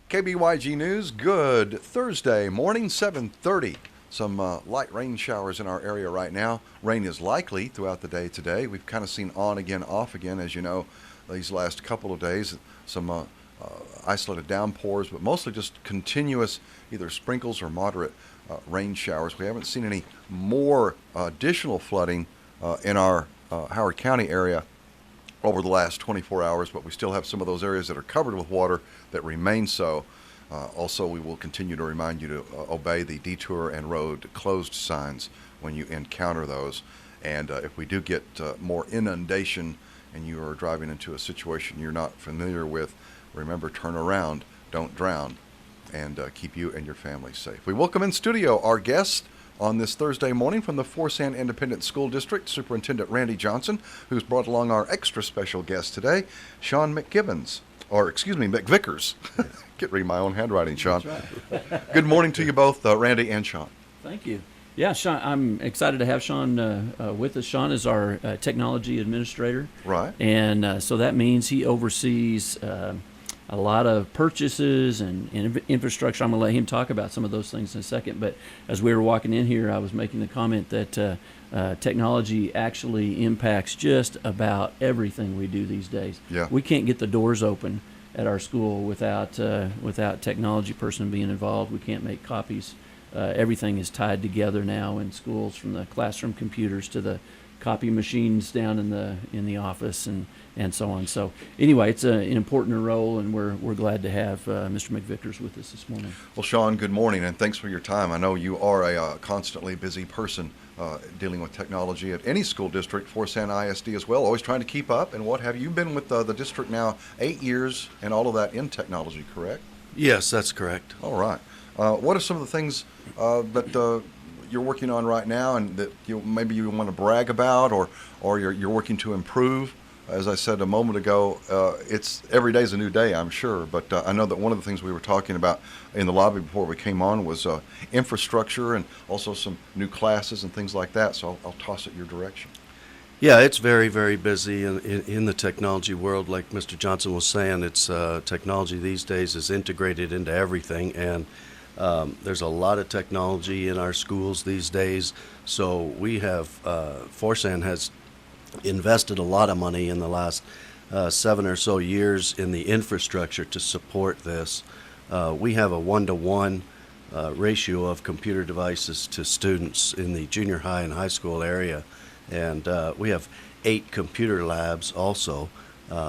KBYG News, good Thursday morning, 7:30. Some light rain showers in our area right now. Rain is likely throughout the day today. We've kind of seen on again, off again, as you know, these last couple of days. Some isolated downpours, but mostly just continuous either sprinkles or moderate rain showers. We haven't seen any more additional flooding in our Howard County area over the last 24 hours, but we still have some of those areas that are covered with water that remain so. Also, we will continue to remind you to obey the detour and road closed signs when you encounter those. And if we do get more inundation and you are driving into a situation you're not familiar with, remember, turn around, don't drown, and keep you and your family safe. We welcome in studio our guest on this Thursday morning from the Forsan Independent School District, Superintendent Randy Johnson, who's brought along our extra special guest today, Sean McVicars. Get reading my own handwriting, Sean. That's right. Good morning to you both, Randy and Sean. Thank you. Yeah, Sean, I'm excited to have Sean with us. Sean is our technology administrator. Right. And so that means he oversees a lot of purchases and infrastructure. I'm going to let him talk about some of those things in a second. But as we were walking in here, I was making the comment that technology actually impacts just about everything we do these days. Yeah. We can't get the doors open at our school without technology person being involved. We can't make copies. Everything is tied together now in schools, from the classroom computers to the copy machines down in the office and so on. So anyway, it's an important role, and we're glad to have Mr. McVicars with us this morning. Well, Sean, good morning, and thanks for your time. I know you are a constantly busy person dealing with technology at any school district, Forsan ISD as well, always trying to keep up. And what have you been with the district now 8 years, and all of that in technology, correct? Yes, that's correct. All right. What are some of the things that you're working on right now, and that maybe you want to brag about, or you're working to improve? As I said a moment ago, it's every day's a new day, I'm sure. But I know that one of the things we were talking about in the lobby before we came on was infrastructure, and also some new classes and things like that. So I'll toss it your direction. Yeah, it's very, very busy in the technology world. Like Mr. Johnson was saying, it's technology these days is integrated into everything, and there's a lot of technology in our schools these days. So we have, Forsan has invested a lot of money in the last 7 or so years in the infrastructure to support this. We have a 1-to-1 ratio of computer devices to students in the junior high and high school area. And we have 8 computer labs also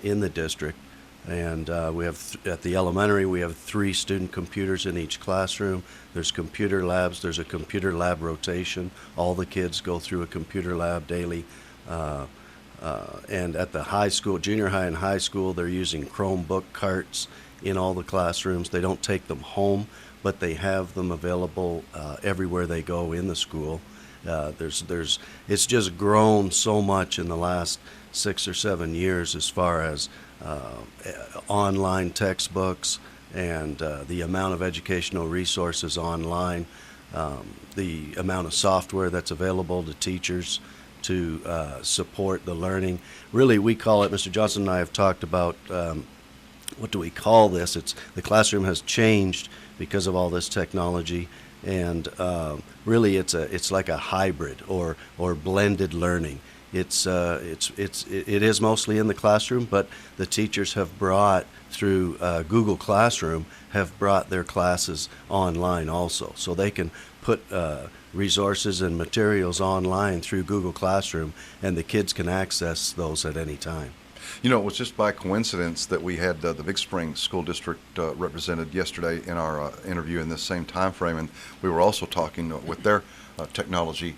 in the district. And we have at the elementary, we have 3 student computers in each classroom. There's computer labs. There's a computer lab rotation. All the kids go through a computer lab daily. And at the high school, junior high and high school, they're using Chromebook carts in all the classrooms. They don't take them home, but they have them available everywhere they go in the school. It's just grown so much in the last 6 or 7 years as far as online textbooks and the amount of educational resources online, the amount of software that's available to teachers to support the learning. Really, we call it, Mr. Johnson and I have talked about, what do we call this? It's the classroom has changed because of all this technology, and really it's like a hybrid or blended learning. It is mostly in the classroom, but the teachers have brought through Google Classroom have brought their classes online also, so they can put resources and materials online through Google Classroom, and the kids can access those at any time. You know, it was just by coincidence that we had the Big Spring School District represented yesterday in our interview in this same time frame, and we were also talking with their technology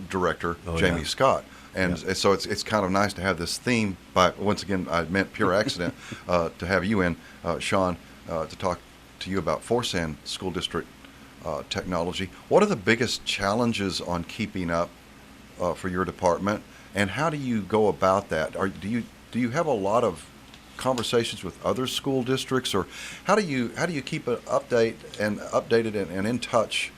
director, Jamie Scott. And so it's kind of nice to have this theme. Once again, I meant pure accident to have you in, Sean, to talk to you about Forsan School District technology. What are the biggest challenges on keeping up for your department, and how do you go about that? Do you have a lot of conversations with other school districts, or how do you keep it updated and in touch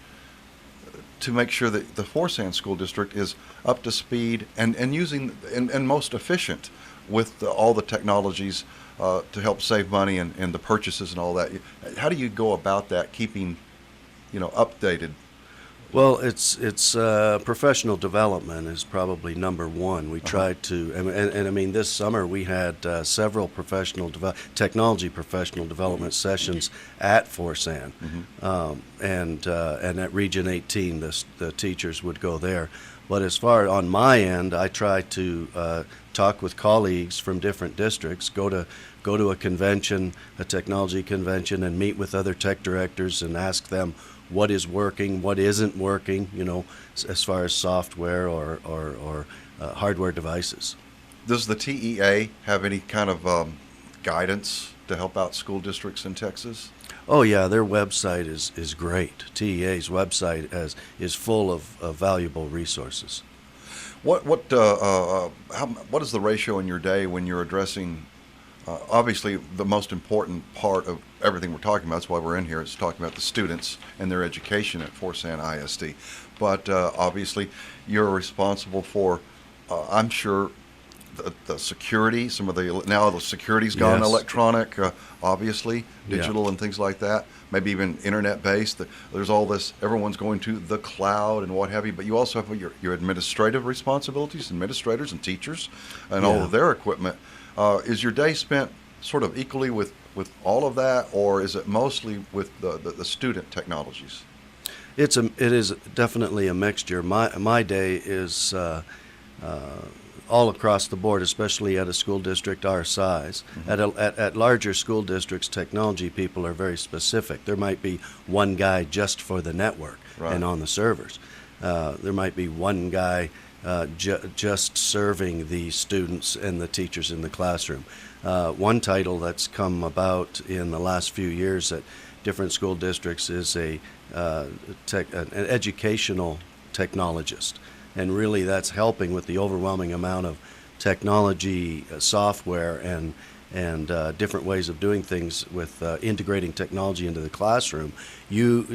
to make sure that the Forsan School District is up to speed and using and most efficient with all the technologies to help save money and the purchases and all that. How do you go about that, keeping, updated? Well, it's professional development is probably number one. We tried to, and I mean, this summer we had several technology professional development sessions at Forsan, and at Region 18, the teachers would go there. But as far on my end, I try to talk with colleagues from different districts, go to a convention, a technology convention, and meet with other tech directors and ask them what is working, what isn't working, as far as software or hardware devices. Does the TEA have any kind of guidance to help out school districts in Texas? Oh yeah, their website is great. TEA's website is full of valuable resources. What is the ratio in your day when you're addressing? Obviously, the most important part of everything we're talking about, that's why we're in here, is talking about the students and their education at Forsan ISD. But obviously, you're responsible for, I'm sure, the security. Now the security's gone Yes. electronic, obviously, digital and things like that. Maybe even internet-based. There's all this. Everyone's going to the cloud and what have you. But you also have your administrative responsibilities, administrators and teachers, and all of their equipment. Is your day spent sort of equally with all of that, or is it mostly with the student technologies? It is definitely a mixture. My day is all across the board, especially at a school district our size. At larger school districts, technology people are very specific. There might be one guy just for the network and on the servers. There might be one guy just serving the students and the teachers in the classroom. One title that's come about in the last few years at different school districts is an educational technologist. And really that's helping with the overwhelming amount of technology, software, and different ways of doing things with integrating technology into the classroom.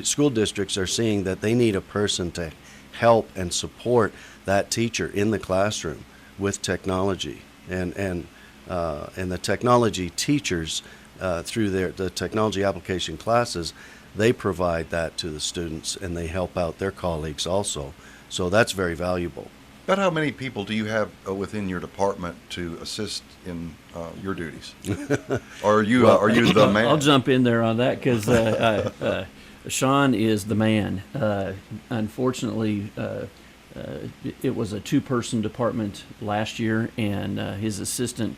School districts are seeing that they need a person to help and support that teacher in the classroom with technology, and the technology teachers through the technology application classes, they provide that to the students and they help out their colleagues also. So that's very valuable. About how many people do you have within your department to assist in your duties? Or are you the man? I'll jump in there on that because Sean is the man. Unfortunately, it was a two-person department last year, and his assistant's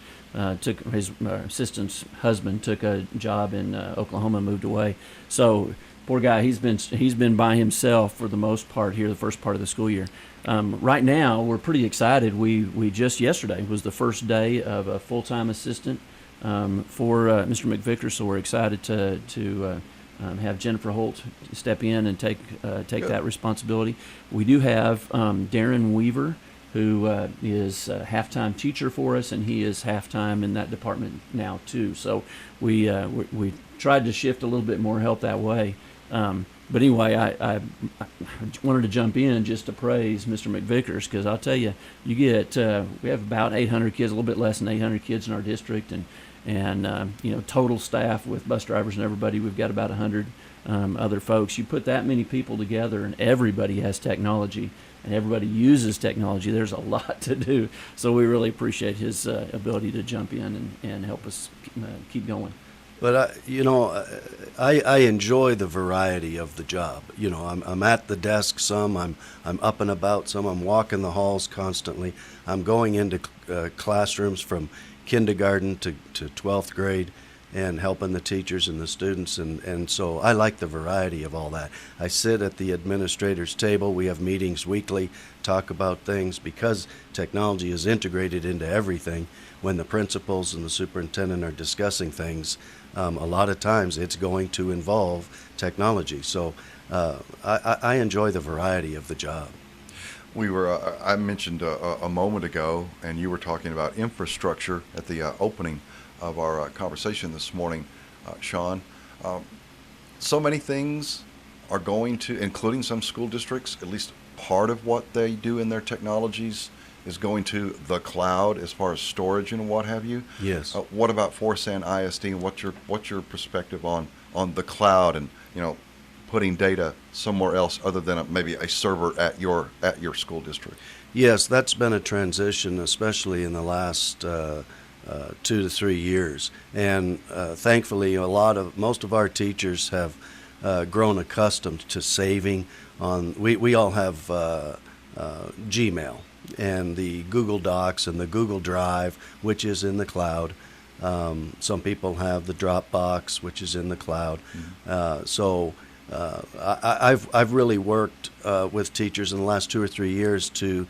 husband took a job in Oklahoma, moved away. So poor guy, he's been by himself for the most part here, the first part of the school year. Right now, we're pretty excited. We just yesterday was the first day of a full-time assistant for Mr. McVicars, so we're excited to have Jennifer Holt step in and take that responsibility. We do have Darren Weaver, who is a half-time teacher for us, and he is half-time in that department now too. So we tried to shift a little bit more help that way. But anyway, I wanted to jump in just to praise Mr. McVicars, because I'll tell you, we have about 800 kids, a little bit less than 800 kids in our district, and total staff with bus drivers and everybody, we've got about 100 other folks. You put that many people together, and everybody has technology, and everybody uses technology. There's a lot to do, so we really appreciate his ability to jump in and help us keep going. But I enjoy the variety of the job. I'm at the desk some, I'm up and about some, I'm walking the halls constantly. I'm going into classrooms from kindergarten to 12th grade and helping the teachers and the students, and so I like the variety of all that. I sit at the administrator's table. We have meetings weekly, talk about things, because technology is integrated into everything. When the principals and the superintendent are discussing things, a lot of times it's going to involve technology. So I enjoy the variety of the job. I mentioned a moment ago, and you were talking about infrastructure at the opening of our conversation this morning, Sean. So many things are going to, including some school districts, at least part of what they do in their technologies is going to the cloud as far as storage and what have you. Yes. What about Forsan ISD, and what's your perspective on the cloud and putting data somewhere else other than maybe a server at your school district? Yes, that's been a transition, especially in the last 2 to 3 years, and thankfully, most of our teachers have grown accustomed to saving on. We all have Gmail and the Google Docs and the Google Drive, which is in the cloud. Some people have the Dropbox, which is in the cloud. I've really worked with teachers in the last 2 or 3 years to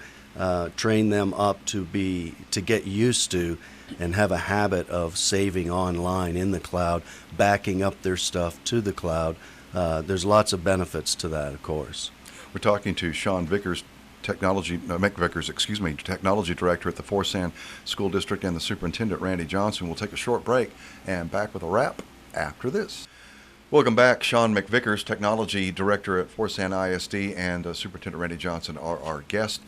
train them up to get used to and have a habit of saving online in the cloud, backing up their stuff to the cloud. There's lots of benefits to that, of course. We're talking to Sean McVicars, Technology Director at the Forsan School District, and the Superintendent, Randy Johnson. We'll take a short break and back with a wrap after this. Welcome back. Sean McVicars, Technology Director at Forsan ISD, and Superintendent Randy Johnson are our guest.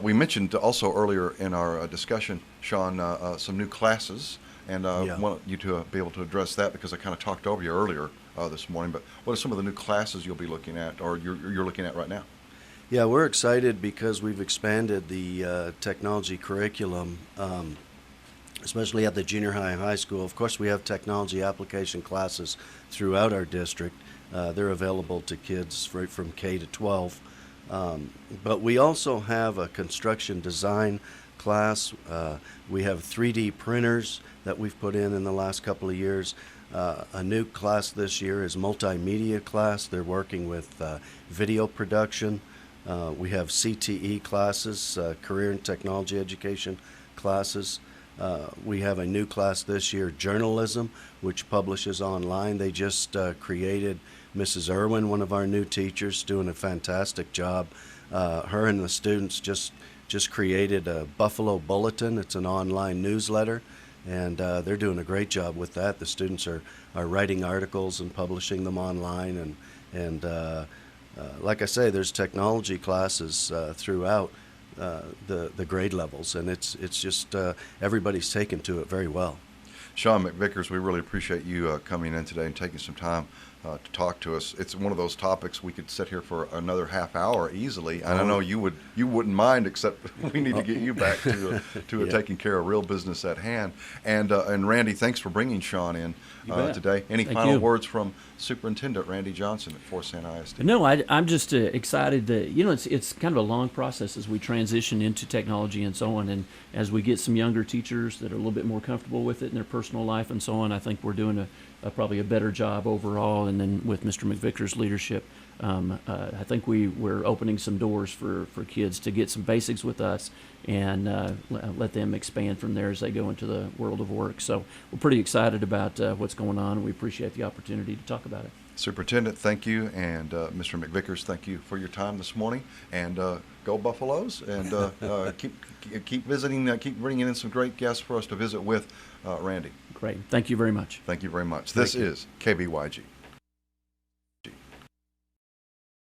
We mentioned also earlier in our discussion, Sean, some new classes, and I want you to be able to address that because I kind of talked over you earlier this morning. But what are some of the new classes you'll be looking at, or you're looking at right now? Yeah, we're excited because we've expanded the technology curriculum, especially at the junior high and high school. Of course, we have technology application classes throughout our district. They're available to kids right from K to 12. But we also have a construction design class. We have 3D printers that we've put in the last couple of years. A new class this year is multimedia class. They're working with video production. We have CTE classes, career and technology education classes. We have a new class this year, journalism, which publishes online. They just created Mrs. Irwin, one of our new teachers, doing a fantastic job. Her and the students just created a Buffalo Bulletin. It's an online newsletter, and they're doing a great job with that. The students are writing articles and publishing them online, and like I say, there's technology classes throughout the grade levels, and it's just everybody's taken to it very well. Sean McVicars, we really appreciate you coming in today and taking some time to talk to us. It's one of those topics we could sit here for another half hour easily, and I know you wouldn't mind, except we need to get you back to taking care of real business at hand. And Randy, thanks for bringing Sean in today. Any final words from Superintendent Randy Johnson at Forsan ISD? No, I'm just excited that it's kind of a long process as we transition into technology and so on, and as we get some younger teachers that are a little bit more comfortable with it in their personal life and so on. I think we're doing probably a better job overall, and then with Mr. McVicars' leadership, I think we're opening some doors for kids to get some basics with us and let them expand from there as they go into the world of work. So we're pretty excited about what's going on, and we appreciate the opportunity to talk about it. Superintendent, thank you, and Mr. McVicars, thank you for your time this morning, and go Buffaloes, and keep visiting, keep bringing in some great guests for us to visit with, Randy. Great. Thank you very much. Thank you very much. This is KBYG.